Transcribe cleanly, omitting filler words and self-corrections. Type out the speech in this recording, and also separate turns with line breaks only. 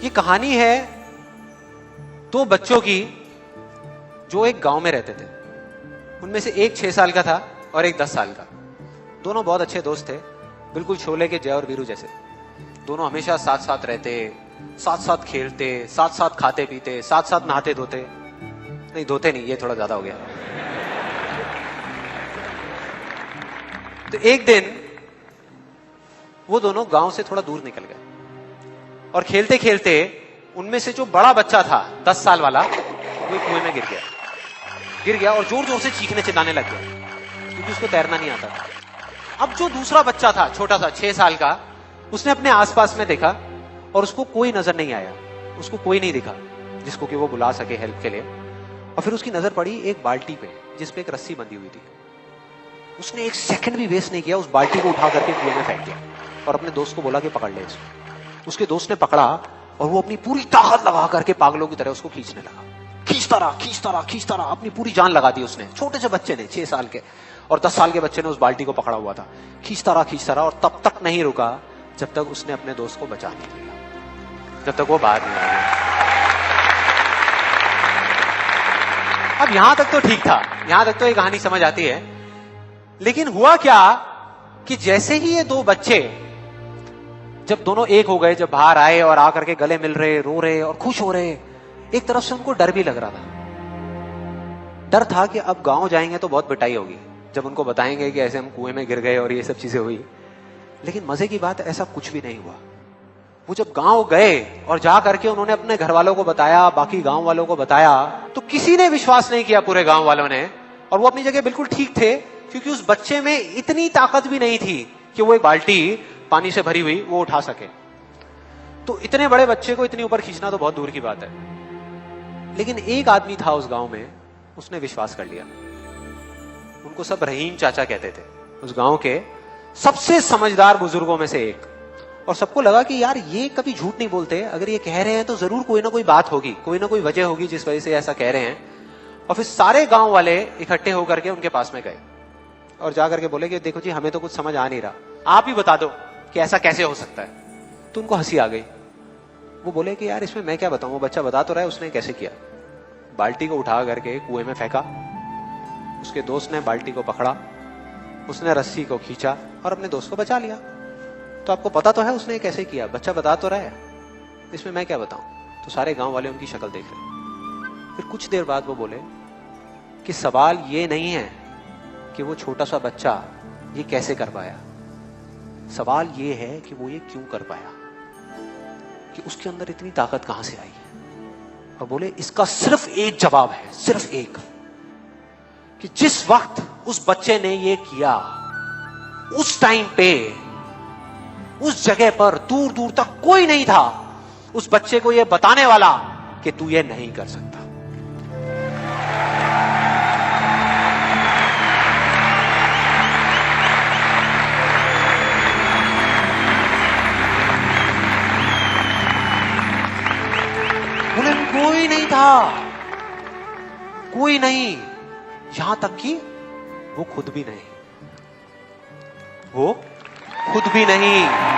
ये कहानी है दो बच्चों की जो एक गांव में रहते थे। उनमें से एक 6 साल का था और एक 10 साल का। दोनों बहुत अच्छे दोस्त थे, बिल्कुल शोले के जय और वीरू जैसे। दोनों हमेशा साथ साथ रहते, साथ साथ खेलते, साथ साथ खाते पीते, साथ साथ नहाते धोते। नहीं, धोते नहीं, ये थोड़ा ज्यादा हो गया। तो एक दिन वो दोनों गांव से थोड़ा दूर निकल गए और खेलते खेलते उनमें से जो बड़ा बच्चा था 10 साल वाला, वो कुएं में गिर गया और जोर जोर से चीखने चिल्लाने लग गया क्योंकि उसको तैरना नहीं आता था। अब जो दूसरा बच्चा था छोटा सा 6 साल का, उसने अपने आसपास में देखा और उसको कोई नजर नहीं आया, उसको कोई नहीं दिखा जिसको कि वो बुला सके हेल्प के लिए। और फिर उसकी नजर पड़ी एक बाल्टी पे जिसपे एक रस्सी बंधी हुई थी। उसने एक सेकंड भी वेस्ट नहीं किया, उस बाल्टी को उठा करके कुएं में फेंक दिया और अपने दोस्त को बोला कि पकड़ ले इसको। उसके दोस्त ने पकड़ा और वो अपनी पूरी ताकत लगा करके पागलों की तरह उसको खींचने लगा। खींचता रहा, अपनी पूरी जान लगा दी उसने। छोटे से बच्चे ने, 6 साल के और 10 साल के बच्चे ने उस बाल्टी को पकड़ा हुआ था। खींचता रहा और तब तक नहीं रुका जब तक उसने अपने दोस्त को बचा नहीं लिया, जब तक वो बाहर नहीं आ गया। अब यहां तक तो ठीक था, यहां तक तो ये कहानी समझ आती है। लेकिन हुआ क्या कि जैसे ही ये दो बच्चे, जब दोनों एक हो गए, जब बाहर आए और आकर के गले मिल रहे, रो रहे और खुश हो रहे, एक तरफ से उनको डर भी लग रहा था। डर था कि अब गांव जाएंगे तो बहुत पिटाई होगी जब उनको बताएंगे कि ऐसे हम कुएं में गिर गए और ये सब चीजें हुई। लेकिन मजे की बात, ऐसा कुछ भी नहीं हुआ। वो जब गांव गए और जा करके उन्होंने अपने घर वालों को बताया, बाकी गांव वालों को बताया, तो किसी ने विश्वास नहीं किया, पूरे गांव वालों ने। और वो अपनी जगह बिल्कुल ठीक थे क्योंकि उस बच्चे में इतनी ताकत भी नहीं थी कि वो एक बाल्टी पानी से भरी हुई वो उठा सके। तो इतने बड़े बच्चे को इतनी ऊपर खींचना तो बहुत दूर की बात है। लेकिन एक आदमी था उस गांव में, उसने विश्वास कर लिया। उनको सब रहीम चाचा कहते थे, उस गांव के सबसे समझदार बुजुर्गों में से एक। और सबको लगा कि यार ये कभी झूठ नहीं बोलते, अगर ये कह रहे हैं तो जरूर कोई ना कोई बात होगी, कोई ना कोई वजह होगी जिस वजह से ऐसा कह रहे हैं। और फिर सारे गांव वाले इकट्ठे होकर के उनके पास में गए और जाकर के बोले कि देखो जी, हमें तो कुछ समझ आ नहीं रहा, आप ही बता दो कि ऐसा कैसे हो सकता है। तो उनको हंसी आ गई। वो बोले कि यार इसमें मैं क्या बताऊं, वो बच्चा बता तो रहा है उसने कैसे किया। बाल्टी को उठा करके कुएं में फेंका, उसके दोस्त ने बाल्टी को पकड़ा, उसने रस्सी को खींचा और अपने दोस्त को बचा लिया। तो आपको पता तो है उसने कैसे किया, बच्चा बता तो रहा है, इसमें मैं क्या बताऊं। तो सारे गांव वाले उनकी शक्ल देख रहे। फिर कुछ देर बाद वो बोले कि सवाल ये नहीं है कि वो छोटा सा बच्चा ये कैसे कर पाया, सवाल ये है कि वो ये क्यों कर पाया, कि उसके अंदर इतनी ताकत कहां से आई। और बोले इसका सिर्फ एक जवाब है, सिर्फ एक, कि जिस वक्त उस बच्चे ने ये किया, उस टाइम पे उस जगह पर दूर दूर तक कोई नहीं था उस बच्चे को ये बताने वाला कि तू ये नहीं कर सकता। बोले कोई नहीं था, कोई नहीं, यहां तक कि वो खुद भी नहीं, वो खुद भी नहीं।